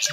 Hello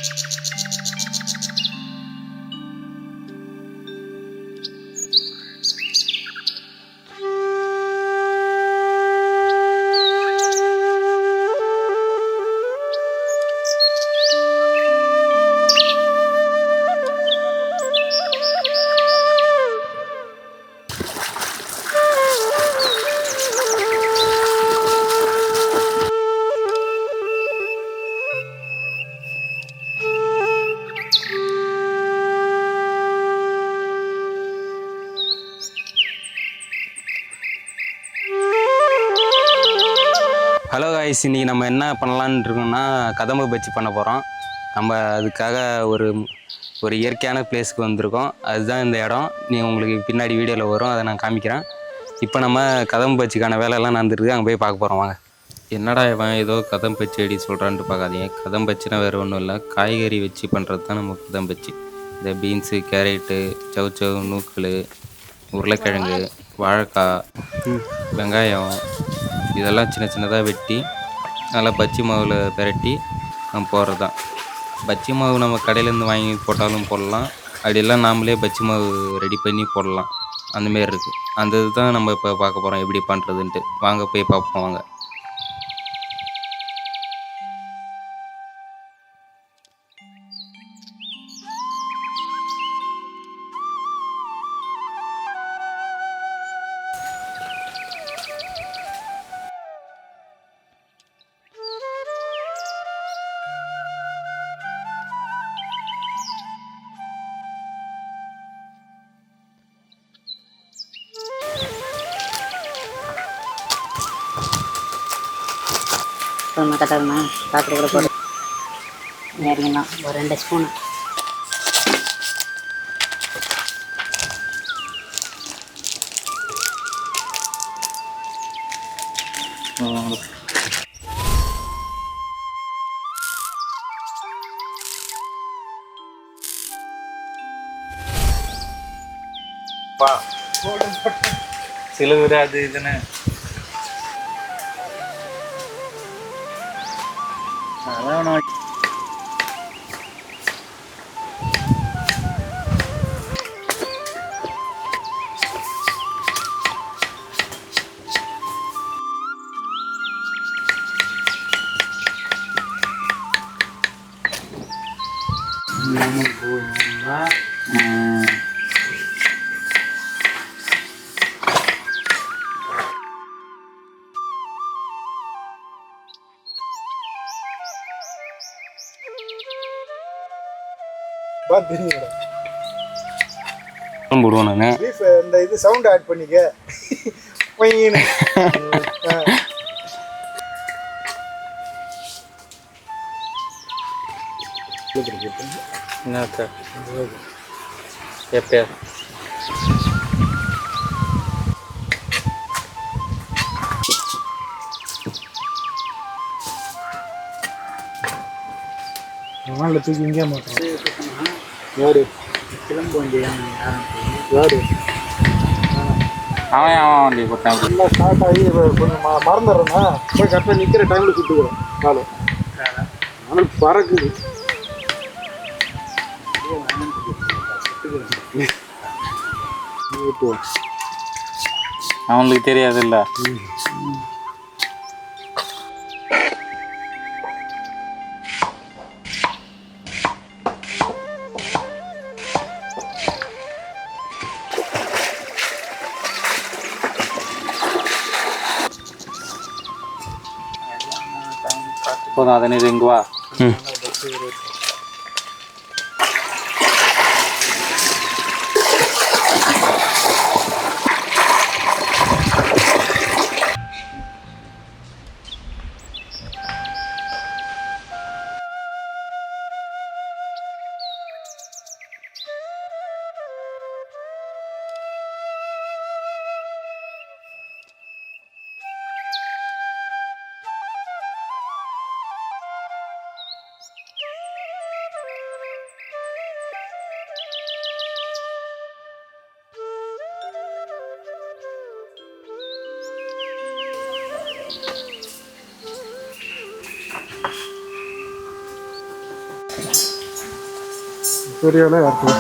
guys, இன்றைக்கி நம்ம என்ன பண்ணலான்னு இருக்கோம்னா கதம்பு பஜ்ஜி பண்ண போகிறோம். நம்ம அதுக்காக ஒரு இயற்கையான பிளேஸுக்கு வந்திருக்கோம். அதுதான் இந்த இடம். உங்களுக்கு பின்னாடி வீடியோவில் வரும், அதை நான் காமிக்கிறேன். இப்போ நம்ம கதம்பு பஜ்ஜிக்கான வேலையெல்லாம் நடந்துருக்கு. அங்கே போய் பார்க்க போகிறோம் வாங்க. என்னடா இவன் ஏதோ கதம்பு பஜ்ஜி அடி சொல்கிறான்ட்டு பார்க்காதீங்க. கதம்பு பஜ்ஜினா வேறு ஒன்றும் இல்லை, காய்கறி வச்சு பண்ணுறது தான் நம்ம கதம்பு பஜ்ஜி. இந்த பீன்ஸு, கேரட்டு, சவுச்சவ், நூக்கல், உருளைக்கிழங்கு, வாழைக்காய், வெங்காயம் இதெல்லாம் சின்ன சின்னதாக வெட்டி நல்லா பஜ்ஜி மாவில் பிரட்டி நம்ம போடுறது தான். பஜ்ஜி மாவு நம்ம கடையிலேருந்து வாங்கி போட்டாலும் போடலாம், அப்படிலாம் நாமளே பஜ்ஜி மாவு ரெடி பண்ணி போடலாம். அந்தமாரி இருக்குது. அந்த இது தான் நம்ம இப்போ பார்க்க போகிறோம் எப்படி பண்ணுறதுன்ட்டு. வாங்க போய் பார்ப்போம் வாங்க. கட்டாதுமா காற்று கூட போட்டு இறங்கினா ஒரு 2 ஸ்பூனு. சில பேர் அது இதுன்னு அதான் போடுவோம் நான் இந்த இது சவுண்ட் ஆட் பண்ணிக்க. என்னக்கா எப்பயா தூக்கி இங்கே மாட்டோம். யாரு கிளம்பு வண்டி? யாரு அவன் வண்டி போட்டான். எல்லாம் ஸ்டார்ட் ஆகி கொஞ்சம் மறந்துடுறேன்னா போய் கரெக்டாக நிற்கிற டைமில் சுட்டுக்கிறோம். காலம் ஆனால் பறக்குது. அவனுக்கு தெரியாது இல்ல. போதும், அதனை இங்கே வா. பெரிய வேலை இருக்குது.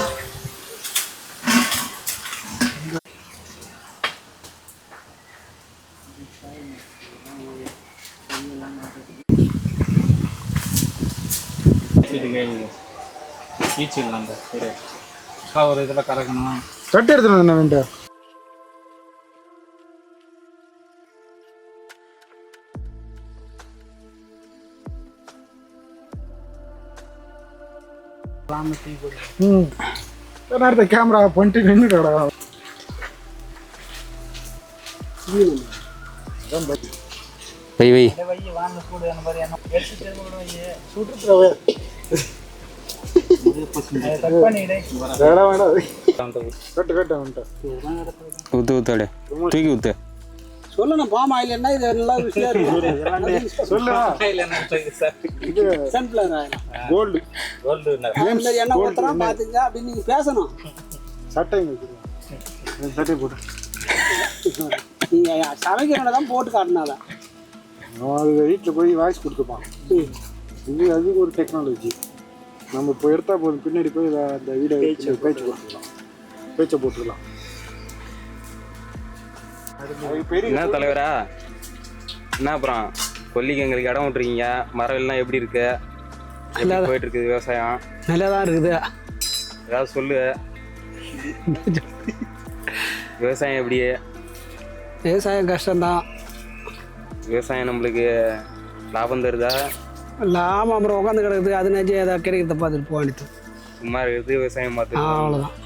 ஈச்சு இல்லாங்க சரி ஒரு இதில் கறக்கணும். கட்டி எடுத்துட்டு என்ன வேண்டாம். நேரத்தை கேமரா பண்ணிட்டு நின்றுடா. வை வை கட்டு கட்டு வந்துட்டு ஊற்று ஊற்றாடு தூக்கி ஊற்று. சொல்லணும் பாம் ஆயில் என்ன இது நல்லா ருசியாக இருக்கும். சொல்லு. இது சன்ஃப்ளவர் ஆயில் கோல்டு அந்த மாதிரி எண்ணெய் ஊற்றுறோம் பார்த்துங்க அப்படின்னு நீங்கள் பேசணும். சட்டை வச்சுருக்கேன். சட்டை போட்டு நீங்கள் சமைக்கிறவனை தான் போட்டு காட்டினாதான் அவன் அது வீட்டில் போய் வாய்ஸ் கொடுத்துப்பான். இது அது ஒரு டெக்னாலஜி. நம்ம இப்போ எடுத்தால் போதும், பின்னாடி போய் அந்த வீடியோ பேச்சு போட்டுக்கலாம், பேச்சை போட்டுக்கலாம். என்ன தலைவரா, என்ன அப்புறம் கொல்லிக்கு எங்களுக்கு இடம் விட்டுருக்கீங்க, மரம் எல்லாம் எப்படி இருக்கு, எப்படி போயிட்டு இருக்குது விவசாயம்? நல்லா தான் இருக்குது. ஏதாவது சொல்லு, விவசாயம் எப்படி? விவசாயம் கஷ்டம்தான். விவசாயம் நம்மளுக்கு லாபம் தருதா? லாபம் அப்புறம் உட்காந்து கிடக்குது, அது நினச்சி ஏதாவது கிடைக்கிறத பார்த்துட்டு போக வேண்டியது. சும்மா இருக்குது விவசாயம் பார்த்து. அவ்வளோதான்.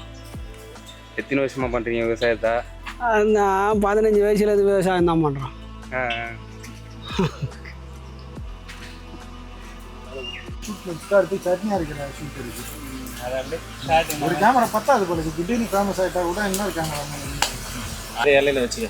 எத்தனை வருஷமா பண்ணுறீங்க விவசாயத்தை? நான் 15 வயசுல இது விவசாயம் தான் பண்ணுறோம். சட்னி அரைக்கிற ஷூட் இருக்கு. ஒரு கேமரா பத்தாது போல, திடீர்னு ஃபேமஸ் ஆகிட்டா கூட இன்னொரு கேமரா அதே இலையில வச்சுக்க.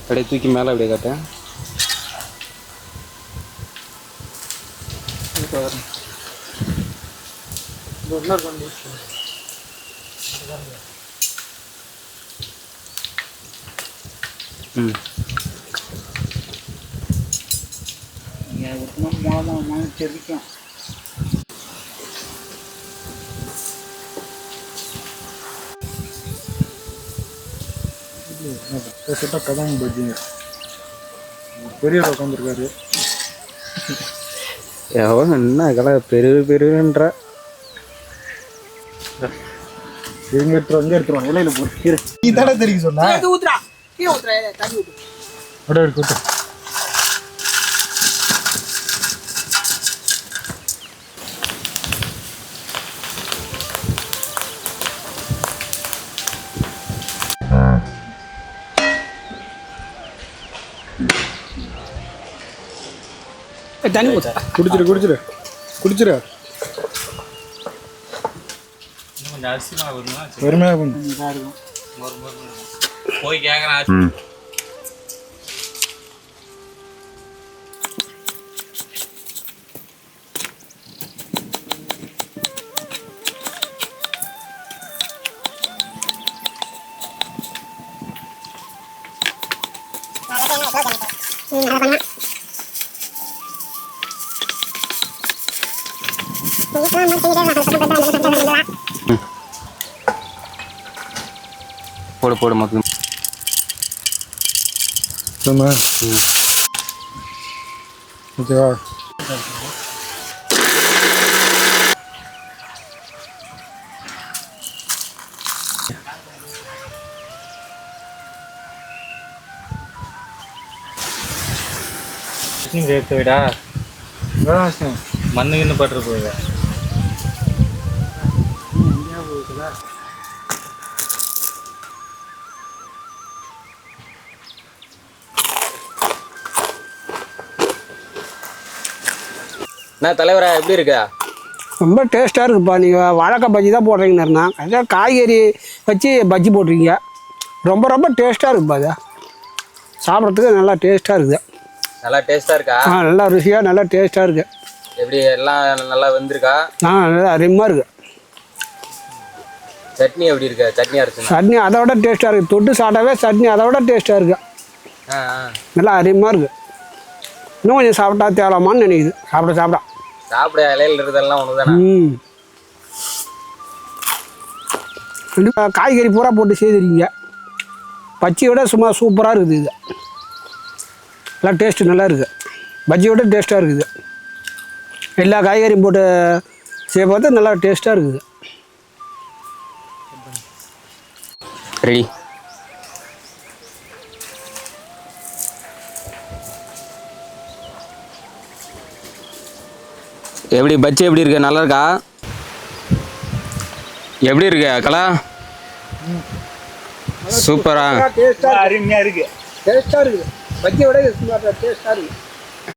அப்படியே தூக்கி மேலே அப்படியே காட்டேன். ம் தெரிவிக்கும். கதாங்க பஜ்ஜிங்க பெரியவர் உட்காந்துருக்காரு. எவ்வளோ என்ன கலர் பெருன்ற எங்க எடுத்துருவோம் இலையில போட்டு நீ தானே தெரியும் சொன்னா ஊத்துறா கீழே ஊத்துறா தண்ணி ஊத்து அப்படியே இருக்கட்டும். தண்ணி ஊத்து. குடிச்சிரு குடிச்சிரு குடிச்சிரு. கொஞ்சம் அரிசி மாவு வேணுமா? பெருமையாக பண்ணும். போய் கேட்குறேன். போடு போடு மொத்தம். ஓகேவா? சட்னி சேர்த்து விடா மண்ணுக்குன்னு பட்டு போகுது. என்ன தலைவரா எப்படி இருக்கா? ரொம்ப டேஸ்ட்டாக இருக்குப்பா. நீங்கள் வாழைக்காய் பஜ்ஜி தான் போடுறீங்கண்ணா, அதான் காய்கறி வச்சு பஜ்ஜி போட்டிருக்கீங்க. ரொம்ப ரொம்ப டேஸ்ட்டாக இருக்குப்பா. அது சாப்பிட்றதுக்கு நல்லா டேஸ்ட்டாக இருக்குது. நல்லா டேஸ்ட்டாக இருக்கா? நல்லா ருசியாக நல்லா டேஸ்ட்டாக இருக்குது. எப்படி எல்லாம் நல்லா வந்திருக்கா? நல்லா அருமையாக இருக்குது. சட்னி எப்படி இருக்கா? சட்னி அரைச்சு சட்னி அதை விட டேஸ்ட்டாக இருக்குது. தொட்டு சாப்பிட்டாவே சட்னி அதை விட டேஸ்ட்டாக இருக்குது. நல்லா அருமையாக இருக்குது. இன்னும் கொஞ்சம் சாப்பிட்டா தேவலாமான்னு நினைக்குது. சாப்பிட இலையில இருக்கிறதெல்லாம் ஒன்று தானே. காய்கறி பூரா போட்டு செய்திருக்கீங்க. பஜ்ஜியோட சும்மா சூப்பராக இருக்குது. இது எல்லாம் டேஸ்ட்டு நல்லா இருக்குது. பஜ்ஜியோட டேஸ்ட்டாக இருக்குது. எல்லா காய்கறியும் போட்டு செய்ய பார்த்து நல்லா டேஸ்ட்டாக இருக்குது. ரெடி. எப்படி பஜ்ஜி எப்படி இருக்கு? நல்லா இருக்கா? எப்படி இருக்கு கலா? சூப்பரா அருமையாக இருக்குது. டேஸ்ட்டாக இருக்குது. பஜ்ஜியோட டேஸ்ட்டாக இருக்குது.